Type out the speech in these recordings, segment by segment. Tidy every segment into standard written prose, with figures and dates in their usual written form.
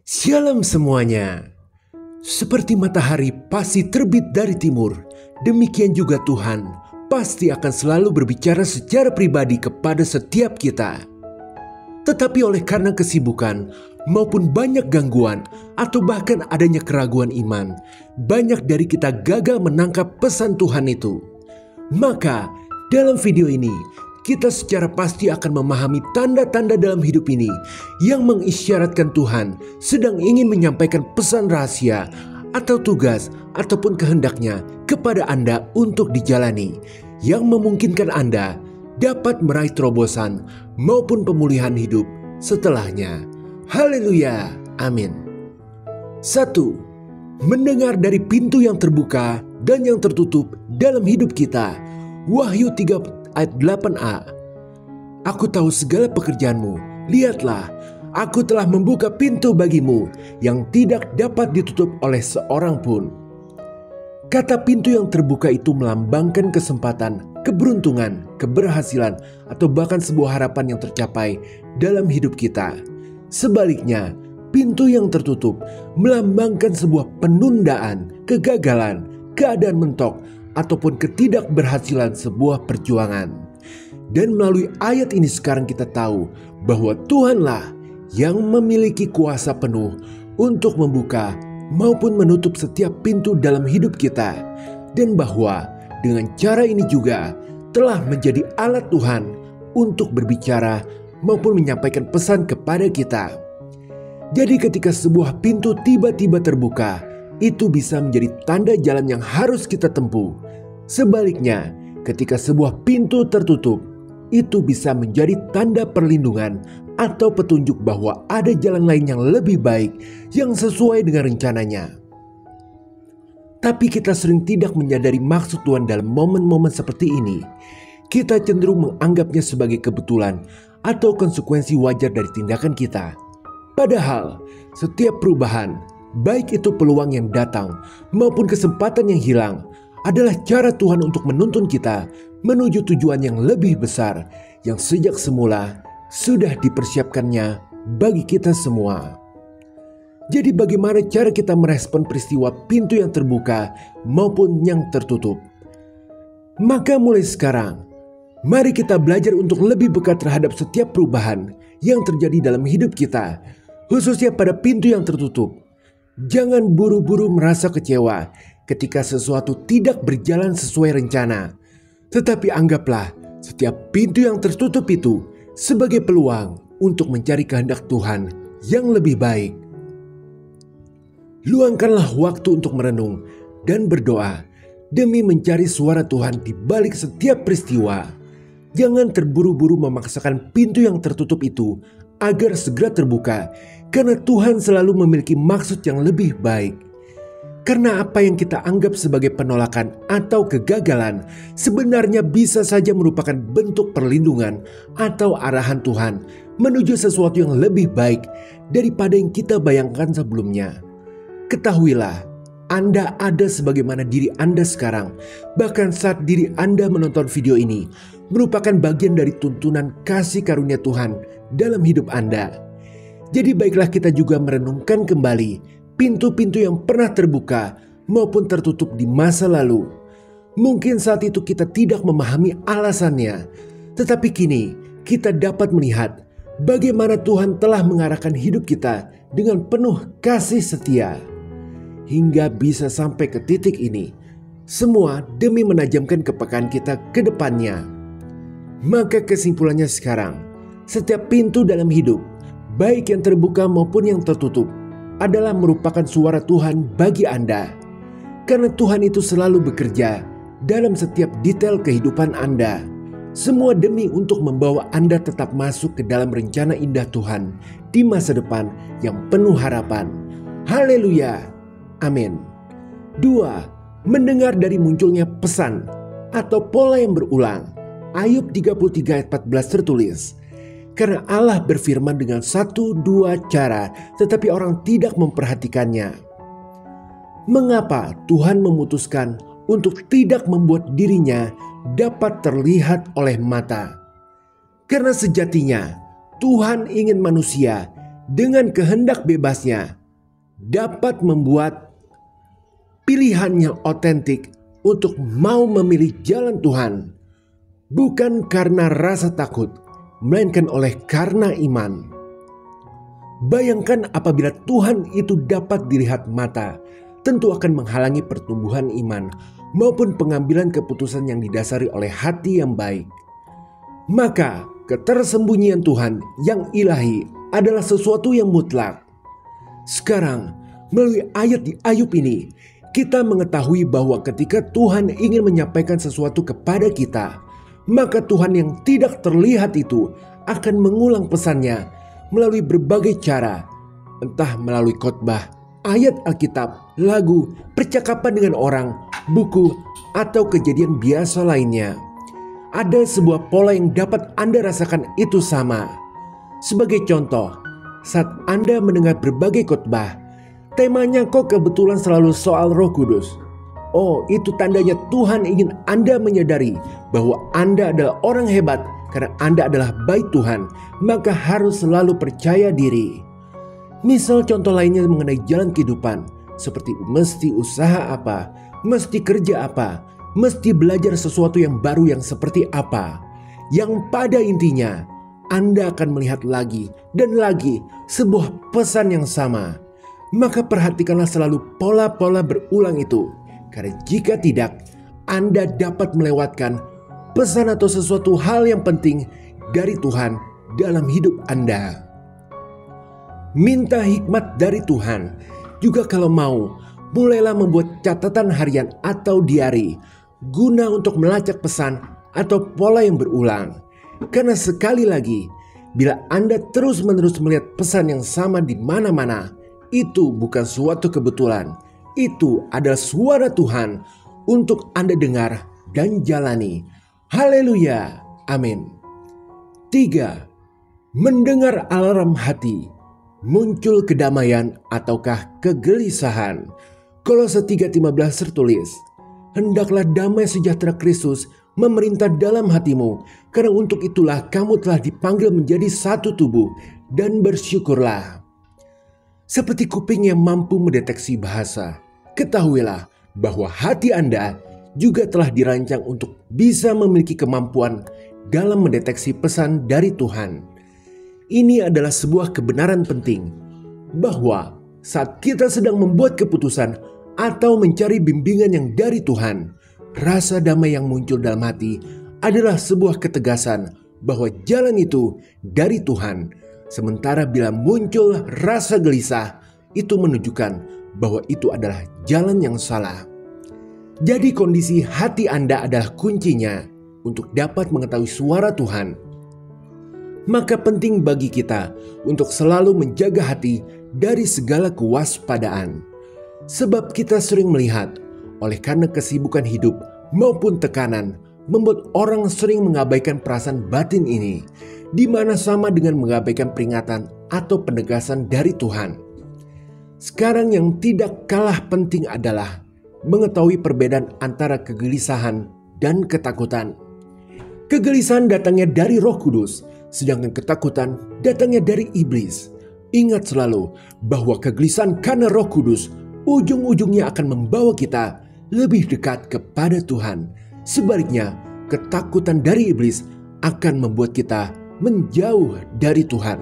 Shalom semuanya. Seperti matahari pasti terbit dari timur, demikian juga Tuhan pasti akan selalu berbicara secara pribadi kepada setiap kita. Tetapi oleh karena kesibukan maupun banyak gangguan atau bahkan adanya keraguan iman, banyak dari kita gagal menangkap pesan Tuhan itu. Maka dalam video ini kita secara pasti akan memahami tanda-tanda dalam hidup ini yang mengisyaratkan Tuhan sedang ingin menyampaikan pesan rahasia atau tugas ataupun kehendaknya kepada Anda untuk dijalani, yang memungkinkan Anda dapat meraih terobosan maupun pemulihan hidup setelahnya. Haleluya, amin. 1. Mendengar dari pintu yang terbuka dan yang tertutup dalam hidup kita. Wahyu 3 ayat 8a. Aku tahu segala pekerjaanmu. Lihatlah, aku telah membuka pintu bagimu yang tidak dapat ditutup oleh seorang pun. Kata pintu yang terbuka itu melambangkan kesempatan, keberuntungan, keberhasilan, atau bahkan sebuah harapan yang tercapai dalam hidup kita. Sebaliknya, pintu yang tertutup melambangkan sebuah penundaan, kegagalan, keadaan mentok, ataupun ketidakberhasilan sebuah perjuangan. Dan melalui ayat ini sekarang kita tahu bahwa Tuhanlah yang memiliki kuasa penuh untuk membuka maupun menutup setiap pintu dalam hidup kita. Dan bahwa dengan cara ini juga telah menjadi alat Tuhan untuk berbicara maupun menyampaikan pesan kepada kita. Jadi ketika sebuah pintu tiba-tiba terbuka, itu bisa menjadi tanda jalan yang harus kita tempuh. Sebaliknya, ketika sebuah pintu tertutup, itu bisa menjadi tanda perlindungan atau petunjuk bahwa ada jalan lain yang lebih baik yang sesuai dengan rencananya. Tapi kita sering tidak menyadari maksud Tuhan dalam momen-momen seperti ini. Kita cenderung menganggapnya sebagai kebetulan atau konsekuensi wajar dari tindakan kita. Padahal, setiap perubahan, baik itu peluang yang datang maupun kesempatan yang hilang, adalah cara Tuhan untuk menuntun kita menuju tujuan yang lebih besar yang sejak semula sudah dipersiapkannya bagi kita semua. Jadi bagaimana cara kita merespon peristiwa pintu yang terbuka maupun yang tertutup? Maka mulai sekarang, mari kita belajar untuk lebih peka terhadap setiap perubahan yang terjadi dalam hidup kita, khususnya pada pintu yang tertutup. Jangan buru-buru merasa kecewa ketika sesuatu tidak berjalan sesuai rencana. Tetapi anggaplah setiap pintu yang tertutup itu sebagai peluang untuk mencari kehendak Tuhan yang lebih baik. Luangkanlah waktu untuk merenung dan berdoa demi mencari suara Tuhan di balik setiap peristiwa. Jangan terburu-buru memaksakan pintu yang tertutup itu agar segera terbuka, karena Tuhan selalu memiliki maksud yang lebih baik. Karena apa yang kita anggap sebagai penolakan atau kegagalan sebenarnya bisa saja merupakan bentuk perlindungan atau arahan Tuhan menuju sesuatu yang lebih baik daripada yang kita bayangkan sebelumnya. Ketahuilah, Anda ada sebagaimana diri Anda sekarang, bahkan saat diri Anda menonton video ini, merupakan bagian dari tuntunan kasih karunia Tuhan dalam hidup Anda. Jadi baiklah kita juga merenungkan kembali pintu-pintu yang pernah terbuka maupun tertutup di masa lalu. Mungkin saat itu kita tidak memahami alasannya, tetapi kini kita dapat melihat bagaimana Tuhan telah mengarahkan hidup kita dengan penuh kasih setia. Hingga bisa sampai ke titik ini, semua demi menajamkan kepekaan kita ke depannya. Maka kesimpulannya sekarang, setiap pintu dalam hidup, baik yang terbuka maupun yang tertutup, adalah merupakan suara Tuhan bagi Anda. Karena Tuhan itu selalu bekerja dalam setiap detail kehidupan Anda. Semua demi untuk membawa Anda tetap masuk ke dalam rencana indah Tuhan di masa depan yang penuh harapan. Haleluya, amin. 2. Mendengar dari munculnya pesan atau pola yang berulang. Ayub 33 ayat 14 tertulis, karena Allah berfirman dengan 1-2 cara, tetapi orang tidak memperhatikannya. Mengapa Tuhan memutuskan untuk tidak membuat dirinya dapat terlihat oleh mata? Karena sejatinya Tuhan ingin manusia dengan kehendak bebasnya dapat membuat pilihan yang otentik untuk mau memilih jalan Tuhan, bukan karena rasa takut, melainkan oleh karena iman. Bayangkan apabila Tuhan itu dapat dilihat mata, tentu akan menghalangi pertumbuhan iman maupun pengambilan keputusan yang didasari oleh hati yang baik. Maka ketersembunyian Tuhan yang ilahi adalah sesuatu yang mutlak. Sekarang, melalui ayat di Ayub ini, kita mengetahui bahwa ketika Tuhan ingin menyampaikan sesuatu kepada kita, maka Tuhan yang tidak terlihat itu akan mengulang pesannya melalui berbagai cara, entah melalui khotbah, ayat Alkitab, lagu, percakapan dengan orang, buku, atau kejadian biasa lainnya. Ada sebuah pola yang dapat Anda rasakan itu sama. Sebagai contoh, saat Anda mendengar berbagai khotbah, temanya kok kebetulan selalu soal Roh Kudus. Oh, itu tandanya Tuhan ingin Anda menyadari bahwa Anda adalah orang hebat karena Anda adalah baik Tuhan, maka harus selalu percaya diri. Misal contoh lainnya mengenai jalan kehidupan, seperti mesti usaha apa, mesti kerja apa, mesti belajar sesuatu yang baru yang seperti apa. Yang pada intinya, Anda akan melihat lagi dan lagi sebuah pesan yang sama. Maka perhatikanlah selalu pola-pola berulang itu. Karena jika tidak, Anda dapat melewatkan pesan atau sesuatu hal yang penting dari Tuhan dalam hidup Anda. Minta hikmat dari Tuhan. Juga kalau mau, mulailah membuat catatan harian atau diari guna untuk melacak pesan atau pola yang berulang. Karena sekali lagi, bila Anda terus-menerus melihat pesan yang sama di mana-mana, itu bukan suatu kebetulan. Itu adalah suara Tuhan untuk Anda dengar dan jalani. Haleluya. Amin. 3. Mendengar alarm hati. Muncul kedamaian ataukah kegelisahan? Kolose 3:15 tertulis, hendaklah damai sejahtera Kristus memerintah dalam hatimu, karena untuk itulah kamu telah dipanggil menjadi satu tubuh, dan bersyukurlah. Seperti kuping yang mampu mendeteksi bahasa, ketahuilah bahwa hati Anda juga telah dirancang untuk bisa memiliki kemampuan dalam mendeteksi pesan dari Tuhan. Ini adalah sebuah kebenaran penting, bahwa saat kita sedang membuat keputusan atau mencari bimbingan yang dari Tuhan, rasa damai yang muncul dalam hati adalah sebuah ketegasan bahwa jalan itu dari Tuhan. Sementara bila muncul rasa gelisah, itu menunjukkan bahwa itu adalah jalan yang salah. Jadi kondisi hati Anda adalah kuncinya untuk dapat mengetahui suara Tuhan. Maka penting bagi kita untuk selalu menjaga hati dari segala kewaspadaan. Sebab kita sering melihat, oleh karena kesibukan hidup maupun tekanan, membuat orang sering mengabaikan perasaan batin ini, di mana sama dengan mengabaikan peringatan atau penegasan dari Tuhan. Sekarang yang tidak kalah penting adalah mengetahui perbedaan antara kegelisahan dan ketakutan. Kegelisahan datangnya dari Roh Kudus, sedangkan ketakutan datangnya dari iblis. Ingat selalu bahwa kegelisahan karena Roh Kudus ujung-ujungnya akan membawa kita lebih dekat kepada Tuhan. Sebaliknya, ketakutan dari iblis akan membuat kita menjauh dari Tuhan.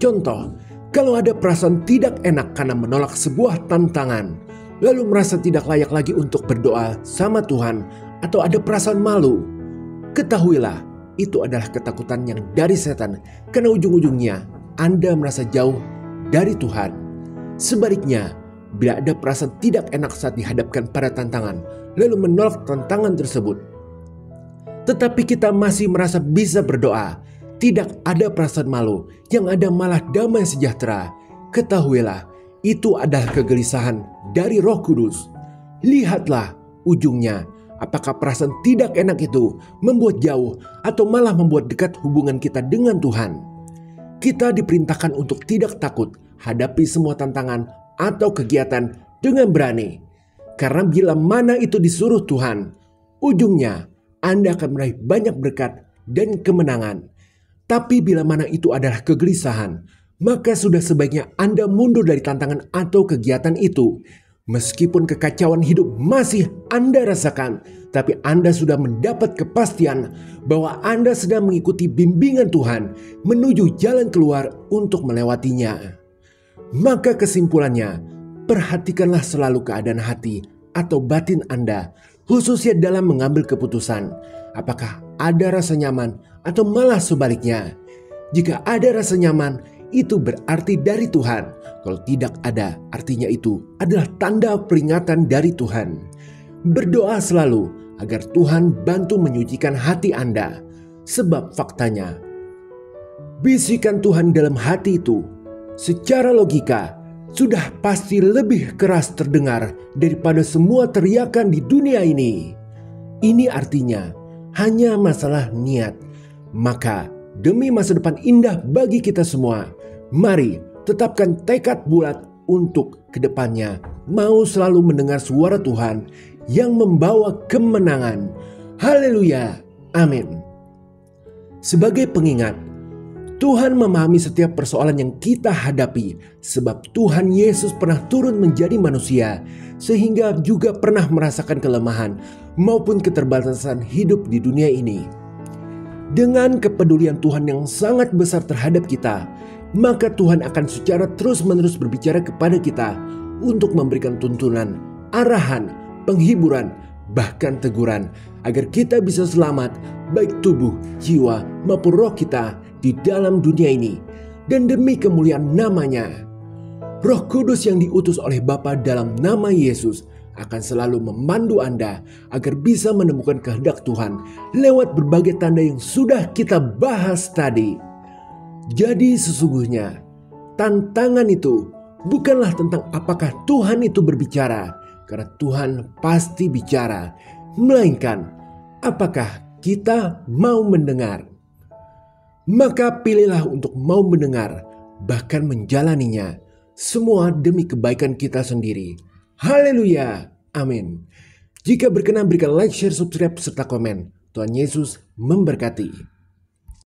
Contoh, kalau ada perasaan tidak enak karena menolak sebuah tantangan, lalu merasa tidak layak lagi untuk berdoa sama Tuhan, atau ada perasaan malu, ketahuilah itu adalah ketakutan yang dari setan, karena ujung-ujungnya Anda merasa jauh dari Tuhan. Sebaliknya, bila ada perasaan tidak enak saat dihadapkan pada tantangan, lalu menolak tantangan tersebut, tetapi kita masih merasa bisa berdoa, tidak ada perasaan malu, yang ada malah damai sejahtera, ketahuilah itu adalah kegelisahan dari Roh Kudus. Lihatlah ujungnya, apakah perasaan tidak enak itu membuat jauh atau malah membuat dekat hubungan kita dengan Tuhan. Kita diperintahkan untuk tidak takut hadapi semua tantangan atau kegiatan dengan berani. Karena bila mana itu disuruh Tuhan, ujungnya Anda akan meraih banyak berkat dan kemenangan. Tapi bila mana itu adalah kegelisahan, maka sudah sebaiknya Anda mundur dari tantangan atau kegiatan itu. Meskipun kekacauan hidup masih Anda rasakan, tapi Anda sudah mendapat kepastian bahwa Anda sedang mengikuti bimbingan Tuhan menuju jalan keluar untuk melewatinya. Maka kesimpulannya, perhatikanlah selalu keadaan hati atau batin Anda, khususnya dalam mengambil keputusan. Apakah ada rasa nyaman atau malah sebaliknya? Jika ada rasa nyaman, itu berarti dari Tuhan. Kalau tidak ada, artinya itu adalah tanda peringatan dari Tuhan. Berdoa selalu agar Tuhan bantu menyucikan hati Anda. Sebab faktanya, bisikan Tuhan dalam hati itu secara logika sudah pasti lebih keras terdengar daripada semua teriakan di dunia ini. Ini artinya hanya masalah niat. Maka demi masa depan indah bagi kita semua, mari tetapkan tekad bulat untuk kedepannya mau selalu mendengar suara Tuhan yang membawa kemenangan. Haleluya, amin. Sebagai pengingat, Tuhan memahami setiap persoalan yang kita hadapi, sebab Tuhan Yesus pernah turun menjadi manusia, sehingga juga pernah merasakan kelemahan maupun keterbatasan hidup di dunia ini. Dengan kepedulian Tuhan yang sangat besar terhadap kita, maka Tuhan akan secara terus-menerus berbicara kepada kita untuk memberikan tuntunan, arahan, penghiburan, bahkan teguran, agar kita bisa selamat baik tubuh, jiwa, maupun roh kita di dalam dunia ini. Dan demi kemuliaan namanya, Roh Kudus yang diutus oleh Bapa dalam nama Yesus akan selalu memandu Anda agar bisa menemukan kehendak Tuhan lewat berbagai tanda yang sudah kita bahas tadi. Jadi sesungguhnya tantangan itu bukanlah tentang apakah Tuhan itu berbicara, karena Tuhan pasti bicara, melainkan apakah kita mau mendengar. Maka pilihlah untuk mau mendengar, bahkan menjalaninya, semua demi kebaikan kita sendiri. Haleluya, amin. Jika berkenan berikan like, share, subscribe, serta komen. Tuhan Yesus memberkati.